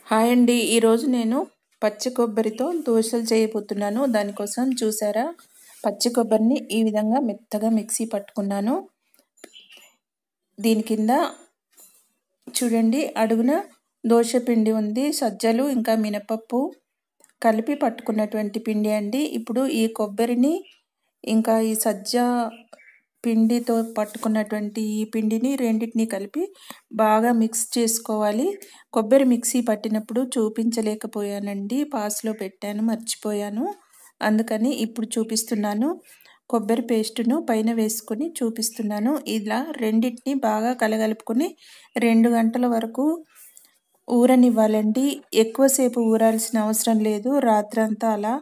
Hi అండి. ఈరోజు నేను పచ్చి కొబ్బరితో దోశలు చేయబోతున్నాను. దానికోసం చూసారా, పచ్చి కొబ్బరిని ఈ విధంగా మెత్తగా మిక్సీ పట్టుకున్నాను. దీని కింద చూడండి, అడుగున దోశ పిండి ఉంది, సజ్జలు ఇంకా మినపప్పు కలిపి పట్టుకున్నటువంటి పిండి అండి. ఇప్పుడు ఈ కొబ్బరిని ఇంకా ఈ సజ్జ పిండితో పట్టుకున్నటువంటి ఈ పిండిని రెండింటిని కలిపి బాగా మిక్స్ చేసుకోవాలి. కొబ్బరి మిక్సీ పట్టినప్పుడు చూపించలేకపోయానండి, పాస్లో పెట్టాను, మర్చిపోయాను. అందుకని ఇప్పుడు చూపిస్తున్నాను. కొబ్బరి పేస్టును పైన వేసుకొని చూపిస్తున్నాను. ఇలా రెండింటిని బాగా కలగలుపుకొని 2 గంటల వరకు ఊరనివ్వాలండి. ఎక్కువసేపు ఊరాల్సిన అవసరం లేదు. రాత్రంతా అలా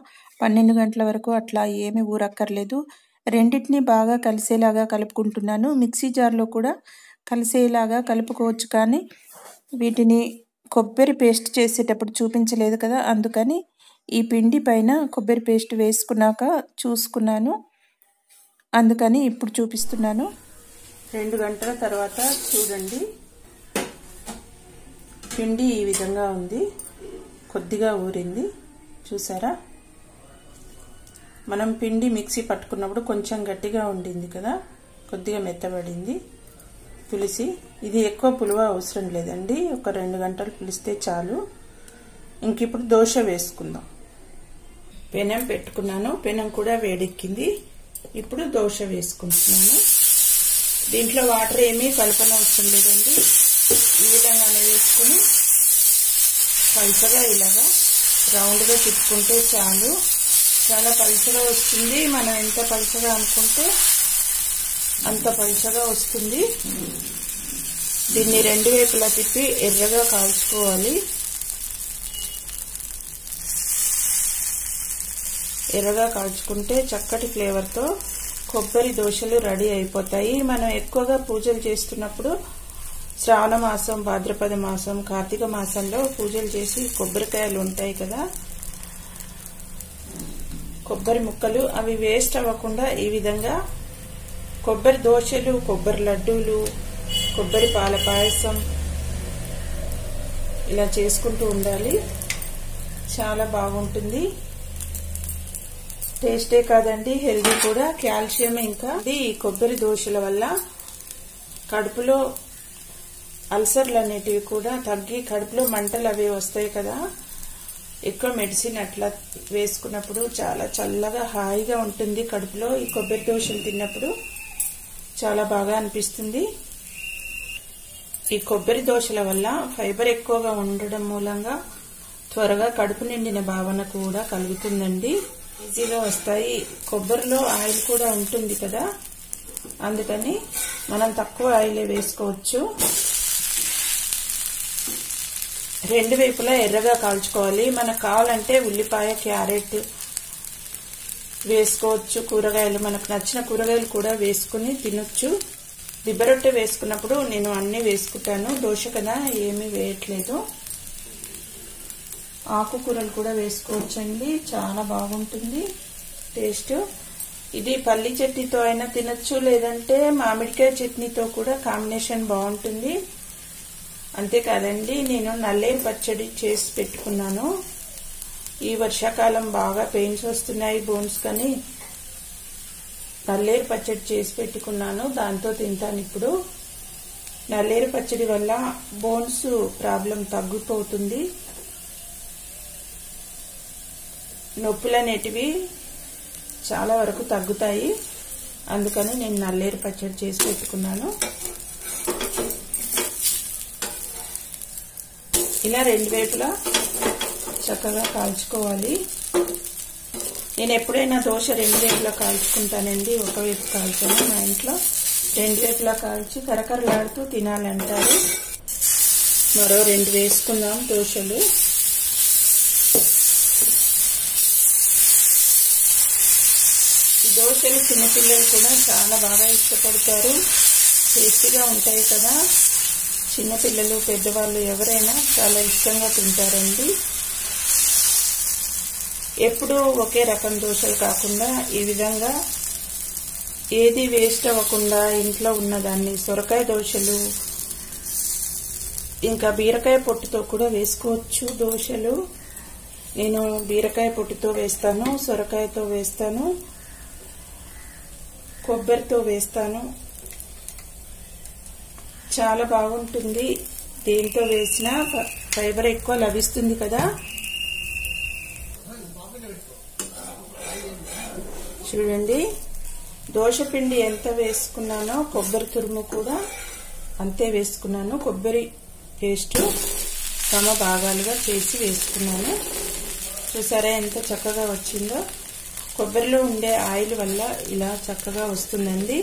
12 గంటల వరకు అట్లా ఏమీ ఊరక్కర్లేదు. రెండింటిని బాగా కలిసేలాగా కలుపుకుంటున్నాను. మిక్సీ జార్లో కూడా కలిసేలాగా కలుపుకోవచ్చు, కానీ వీటిని కొబ్బరి పేస్ట్ చేసేటప్పుడు చూపించలేదు కదా, అందుకని ఈ పిండి పైన కొబ్బరి పేస్ట్ వేసుకున్నాక చూసుకున్నాను, అందుకని ఇప్పుడు చూపిస్తున్నాను. 2 గంటల తర్వాత చూడండి, పిండి ఈ విధంగా ఉంది, కొద్దిగా ఊరింది. చూసారా, మనం పిండి మిక్సీ పట్టుకున్నప్పుడు కొంచెం గట్టిగా ఉండింది కదా, కొద్దిగా మెత్తబడింది. పులిసి ఇది ఎక్కువ పులువ అవసరం లేదండి, ఒక 2 గంటలు పులిస్తే చాలు. ఇంక ఇప్పుడు దోశ వేసుకుందాం. పెనం పెట్టుకున్నాను, పెనం కూడా వేడెక్కింది. ఇప్పుడు దోశ వేసుకుంటున్నాను. దీంట్లో వాటర్ ఏమీ కలపనవసరం లేదండి. ఈ విధంగానే వేసుకుని పల్చగా ఇలాగా రౌండ్గా తిప్పుకుంటే చాలు. చాలా పల్చగా వస్తుంది. మనం ఎంత పల్చగా అనుకుంటే అంత పల్చగా వస్తుంది. దీన్ని 2 వైపులా తిప్పి ఎర్రగా కాల్చుకోవాలి. ఎర్రగా కాల్చుకుంటే చక్కటి ఫ్లేవర్తో కొబ్బరి దోశలు రెడీ అయిపోతాయి. మనం ఎక్కువగా పూజలు చేస్తున్నప్పుడు శ్రావణ మాసం, భాద్రపద మాసం, కార్తీక మాసంలో పూజలు చేసి కొబ్బరికాయలు ఉంటాయి కదా, కొబ్బరి ముక్కలు, అవి వేస్ట్ అవ్వకుండా ఈ విధంగా కొబ్బరి దోశలు, కొబ్బరి లడ్డూలు, కొబ్బరి పాల పాయసం ఇలా చేసుకుంటూ ఉండాలి. చాలా బాగుంటుంది. టేస్టే కాదండి, హెల్దీ కూడా. కాల్షియం ఇంకా ఈ కొబ్బరి దోశల వల్ల కడుపులో అల్సర్లు అనేటివి కూడా తగ్గి, కడుపులో మంటలు అవి వస్తాయి కదా, ఎక్కువ మెడిసిన్ అట్లా వేసుకున్నప్పుడు చాలా చల్లగా హాయిగా ఉంటుంది కడుపులో. ఈ కొబ్బరి దోశలు తిన్నప్పుడు చాలా బాగా అనిపిస్తుంది. ఈ కొబ్బరి దోశల వల్ల ఫైబర్ ఎక్కువగా ఉండడం మూలంగా త్వరగా కడుపు నిండిన భావన కూడా కలుగుతుందండి. ఈజీగా వస్తాయి. కొబ్బరిలో ఆయిల్ కూడా ఉంటుంది కదా, అందుకని మనం తక్కువ ఆయిలే వేసుకోవచ్చు. 2 వైపులా ఎర్రగా కాల్చుకోవాలి. మనకు కావాలంటే ఉల్లిపాయ, క్యారెట్ వేసుకోవచ్చు. కూరగాయలు, మనకు నచ్చిన కూరగాయలు కూడా వేసుకుని తినొచ్చు. దిబ్బరొట్టె వేసుకున్నప్పుడు నేను అన్నీ వేసుకుంటాను, దోశ కదా ఏమీ వేయట్లేదు. ఆకుకూరలు కూడా వేసుకోవచ్చండి, చాలా బాగుంటుంది టేస్ట్. ఇది పల్లి చట్నీతో అయినా తినొచ్చు, లేదంటే మామిడికాయ చట్నీతో కూడా కాంబినేషన్ బాగుంటుంది. అంతేకాదండి, నేను నల్లేరు పచ్చడి చేసి పెట్టుకున్నాను. ఈ వర్షాకాలం బాగా పెయిన్స్ వస్తున్నాయి బోన్స్ కని నల్లేరు పచ్చడి చేసి పెట్టుకున్నాను, దాంతో తింటాను ఇప్పుడు. నల్లేరు పచ్చడి వల్ల బోన్స్ ప్రాబ్లం తగ్గిపోతుంది, నొప్పులు అనేటివి చాలా వరకు తగ్గుతాయి. అందుకని నేను నల్లేరు పచ్చడి చేసి పెట్టుకున్నాను. ఇలా 2 వైపులా చక్కగా కాల్చుకోవాలి. నేను ఎప్పుడైనా దోశ 2 వైపులా కాల్చుకుంటానండి, ఒకవైపు కాల్చాను. మా ఇంట్లో 2 వైపులా కాల్చి కరకరలాడుతూ తినాలంటారు. మరో 2 వేసుకుందాం దోశలు. ఈ దోశలు చిన్నపిల్లలు కూడా చాలా బాగా ఇష్టపడతారు, టేస్టీగా ఉంటాయి కదా. చిన్నపిల్లలు, పెద్దవాళ్ళు ఎవరైనా చాలా ఇష్టంగా తింటారండి. ఎప్పుడూ ఒకే రకం దోశలు కాకుండా ఈ విధంగా ఏది వేస్ట్ అవ్వకుండా ఇంట్లో ఉన్నదాన్ని, సొరకాయ దోశలు, ఇంకా బీరకాయ పొట్టుతో కూడా వేసుకోవచ్చు దోశలు. నేను బీరకాయ పొట్టుతో వేస్తాను, సొరకాయతో వేస్తాను, కొబ్బరితో వేస్తాను. చాలా బాగుంటుంది. దేంతో వేసినా ఫైబర్ ఎక్కువ లభిస్తుంది కదా. చూడండి, దోశ పిండి ఎంత వేసుకున్నానో కొబ్బరి తురుము కూడా అంతే వేసుకున్నాను. కొబ్బరి పేస్ట్ సమ భాగాలుగా చేసి వేసుకున్నాను. చూసారా ఎంత చక్కగా వచ్చిందో. కొబ్బరిలో ఉండే ఆయిల్ వల్ల ఇలా చక్కగా వస్తుందండి.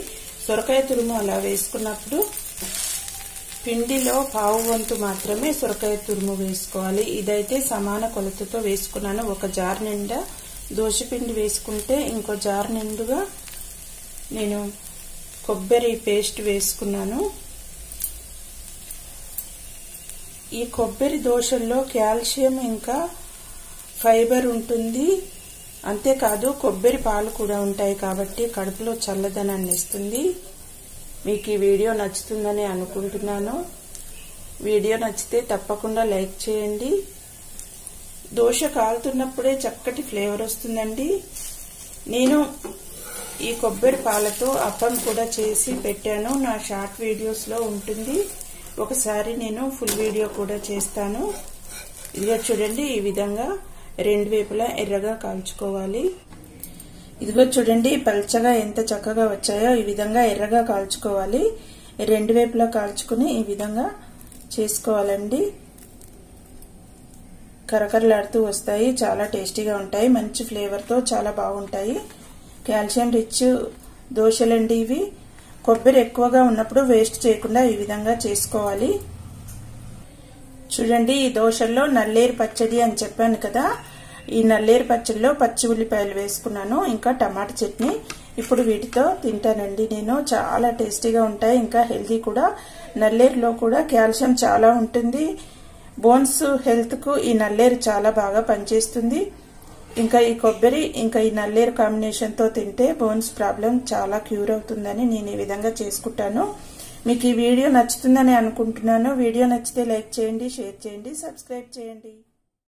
సొరకాయ తురుము అలా వేసుకున్నప్పుడు పిండిలో పావు వంతు మాత్రమే సొరకాయ తురుము వేసుకోవాలి. ఇదైతే సమాన కొలతతో వేసుకున్నాను. ఒక జార్ నిండా దోశ పిండి వేసుకుంటే ఇంకో జార్ నిండుగా నేను కొబ్బరి పేస్ట్ వేసుకున్నాను. ఈ కొబ్బరి దోశల్లో కాల్షియం ఇంకా ఫైబర్ ఉంటుంది. అంతేకాదు కొబ్బరి పాలు కూడా ఉంటాయి కాబట్టి కడుపులో చల్లదనాన్ని ఇస్తుంది. మీకు ఈ వీడియో నచ్చుతుందని అనుకుంటున్నాను. వీడియో నచ్చితే తప్పకుండా లైక్ చేయండి. దోశ కాలుతున్నప్పుడే చక్కటి ఫ్లేవర్ వస్తుందండి. నేను ఈ కొబ్బరి పాలతో అప్పం కూడా చేసి పెట్టాను. నా షార్ట్ వీడియోస్లో ఉంటుంది. ఒకసారి నేను ఫుల్ వీడియో కూడా చేస్తాను. ఇదిగో చూడండి, ఈ విధంగా రెండు వైపులా ఎర్రగా కాల్చుకోవాలి. ఇదిగో చూడండి పల్చగా ఎంత చక్కగా వచ్చాయో. ఈ విధంగా ఎర్రగా కాల్చుకోవాలి. రెండు వైపులా కాల్చుకుని ఈ విధంగా చేసుకోవాలండి. కరకరలాడుతూ వస్తాయి. చాలా టేస్టీగా ఉంటాయి. మంచి ఫ్లేవర్తో చాలా బాగుంటాయి. కాల్షియం రిచ్ దోశలండి ఇవి. కొబ్బరి ఎక్కువగా ఉన్నప్పుడు వేస్ట్ చేయకుండా ఈ విధంగా చేసుకోవాలి. చూడండి, ఈ దోశల్లో నల్లేరు పచ్చడి అని చెప్పాను కదా. ఈ నల్లేరు పచ్చడిలో పచ్చి ఉల్లిపాయలు వేసుకున్నాను, ఇంకా టమాటా చట్నీ. ఇప్పుడు వీటితో తింటానండి నేను. చాలా టేస్టీగా ఉంటాయి, ఇంకా హెల్తీ కూడా. నల్లేరులో కూడా కాల్షియం చాలా ఉంటుంది. బోన్స్ హెల్త్ కు ఈ నల్లేరు చాలా బాగా పనిచేస్తుంది. ఇంకా ఈ కొబ్బరి ఇంకా ఈ నల్లేరు కాంబినేషన్ తో తింటే బోన్స్ ప్రాబ్లం చాలా క్యూర్ అవుతుందని నేను ఈ విధంగా చేసుకుంటాను. మీకు ఈ వీడియో నచ్చుతుందని అనుకుంటున్నాను. వీడియో నచ్చితే లైక్ చేయండి, షేర్ చేయండి, సబ్స్క్రైబ్ చేయండి.